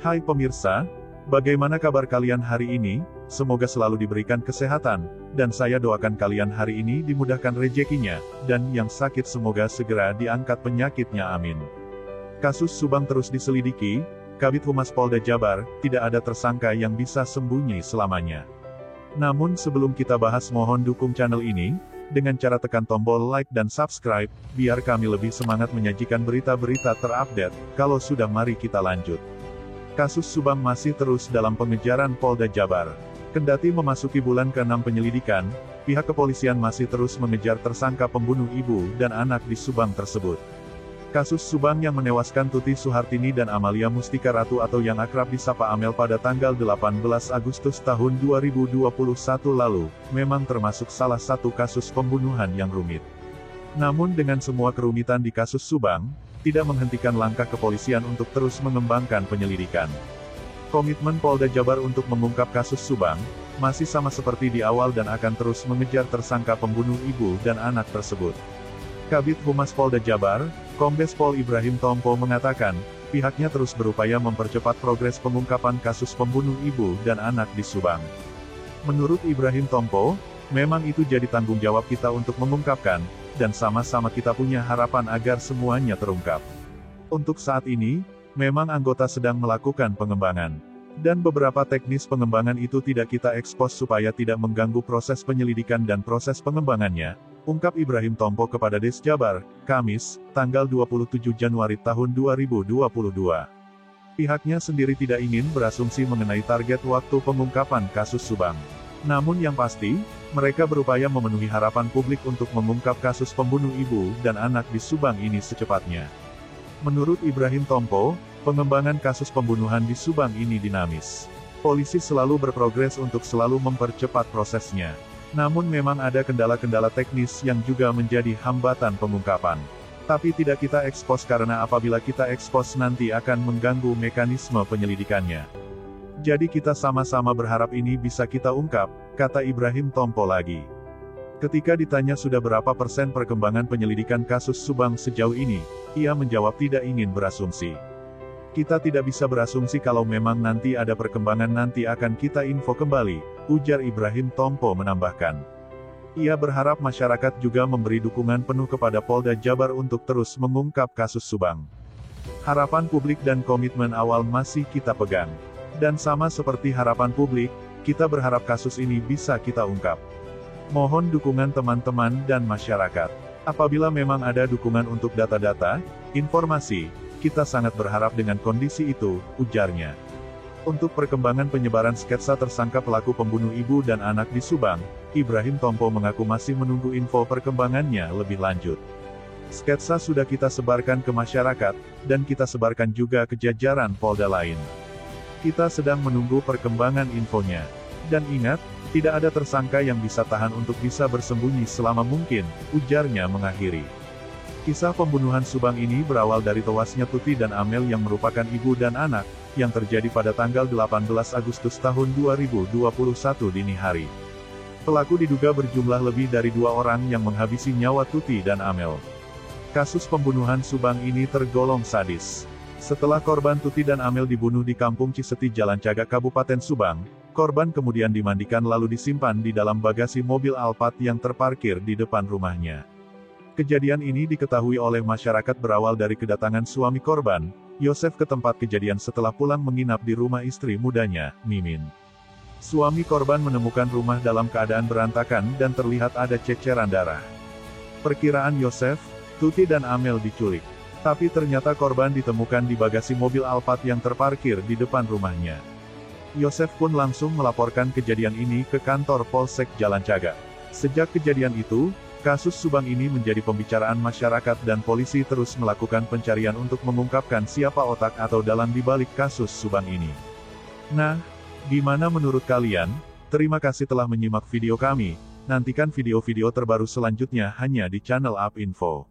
Hai pemirsa, bagaimana kabar kalian hari ini? Semoga selalu diberikan kesehatan, dan saya doakan kalian hari ini dimudahkan rezekinya, dan yang sakit semoga segera diangkat penyakitnya amin. Kasus Subang terus diselidiki, Kabid Humas Polda Jabar, tidak ada tersangka yang bisa sembunyi selamanya. Namun sebelum kita bahas mohon dukung channel ini, dengan cara tekan tombol like dan subscribe, biar kami lebih semangat menyajikan berita-berita terupdate. Kalau sudah mari kita lanjut. Kasus Subang masih terus dalam pengejaran Polda Jabar. Kendati memasuki bulan ke-6 penyelidikan, pihak kepolisian masih terus mengejar tersangka pembunuh ibu dan anak di Subang tersebut. Kasus Subang yang menewaskan Tuti Suhartini dan Amalia Mustika Ratu atau yang akrab disapa Amel pada tanggal 18 Agustus tahun 2021 lalu, memang termasuk salah satu kasus pembunuhan yang rumit. Namun dengan semua kerumitan di kasus Subang, tidak menghentikan langkah kepolisian untuk terus mengembangkan penyelidikan. Komitmen Polda Jabar untuk mengungkap kasus Subang, masih sama seperti di awal dan akan terus mengejar tersangka pembunuh ibu dan anak tersebut. Kabid Humas Polda Jabar, Kombes Pol Ibrahim Tompo mengatakan, pihaknya terus berupaya mempercepat progres pengungkapan kasus pembunuh ibu dan anak di Subang. Menurut Ibrahim Tompo, memang itu jadi tanggung jawab kita untuk mengungkapkan, dan sama-sama kita punya harapan agar semuanya terungkap. Untuk saat ini, memang anggota sedang melakukan pengembangan. Dan beberapa teknis pengembangan itu tidak kita ekspos supaya tidak mengganggu proses penyelidikan dan proses pengembangannya, ungkap Ibrahim Tompo kepada Des Jabar, Kamis, tanggal 27 Januari tahun 2022. Pihaknya sendiri tidak ingin berasumsi mengenai target waktu pengungkapan kasus Subang. Namun yang pasti, mereka berupaya memenuhi harapan publik untuk mengungkap kasus pembunuh ibu dan anak di Subang ini secepatnya. Menurut Ibrahim Tompo, pengembangan kasus pembunuhan di Subang ini dinamis. Polisi selalu berprogres untuk selalu mempercepat prosesnya. Namun memang ada kendala-kendala teknis yang juga menjadi hambatan pengungkapan. Tapi tidak kita ekspos karena apabila kita ekspos nanti akan mengganggu mekanisme penyelidikannya. Jadi kita sama-sama berharap ini bisa kita ungkap, kata Ibrahim Tompo lagi. Ketika ditanya sudah berapa persen perkembangan penyelidikan kasus Subang sejauh ini, ia menjawab tidak ingin berasumsi. Kita tidak bisa berasumsi kalau memang nanti ada perkembangan nanti akan kita info kembali, ujar Ibrahim Tompo menambahkan. Ia berharap masyarakat juga memberi dukungan penuh kepada Polda Jabar untuk terus mengungkap kasus Subang. Harapan publik dan komitmen awal masih kita pegang. Dan sama seperti harapan publik, kita berharap kasus ini bisa kita ungkap. Mohon dukungan teman-teman dan masyarakat. Apabila memang ada dukungan untuk data-data, informasi, kita sangat berharap dengan kondisi itu, ujarnya. Untuk perkembangan penyebaran sketsa tersangka pelaku pembunuh ibu dan anak di Subang, Ibrahim Tompo mengaku masih menunggu info perkembangannya lebih lanjut. Sketsa sudah kita sebarkan ke masyarakat, dan kita sebarkan juga ke jajaran Polda lain. Kita sedang menunggu perkembangan infonya. Dan ingat, tidak ada tersangka yang bisa tahan untuk bisa bersembunyi selama mungkin, ujarnya mengakhiri. Kisah pembunuhan Subang ini berawal dari tewasnya Tuti dan Amel yang merupakan ibu dan anak, yang terjadi pada tanggal 18 Agustus tahun 2021 dini hari. Pelaku diduga berjumlah lebih dari 2 orang yang menghabisi nyawa Tuti dan Amel. Kasus pembunuhan Subang ini tergolong sadis. Setelah korban Tuti dan Amel dibunuh di Kampung Ciseti Jalan Cagak Kabupaten Subang, korban kemudian dimandikan lalu disimpan di dalam bagasi mobil Alphard yang terparkir di depan rumahnya. Kejadian ini diketahui oleh masyarakat berawal dari kedatangan suami korban, Yosef ke tempat kejadian setelah pulang menginap di rumah istri mudanya, Mimin. Suami korban menemukan rumah dalam keadaan berantakan dan terlihat ada ceceran darah. Perkiraan Yosef, Tuti dan Amel diculik. Tapi ternyata korban ditemukan di bagasi mobil Alphard yang terparkir di depan rumahnya. Yosef pun langsung melaporkan kejadian ini ke kantor Polsek Jalan Cagak. Sejak kejadian itu, kasus Subang ini menjadi pembicaraan masyarakat dan polisi terus melakukan pencarian untuk mengungkapkan siapa otak atau dalang di balik kasus Subang ini. Nah, gimana menurut kalian? Terima kasih telah menyimak video kami. Nantikan video-video terbaru selanjutnya hanya di channel Up Info.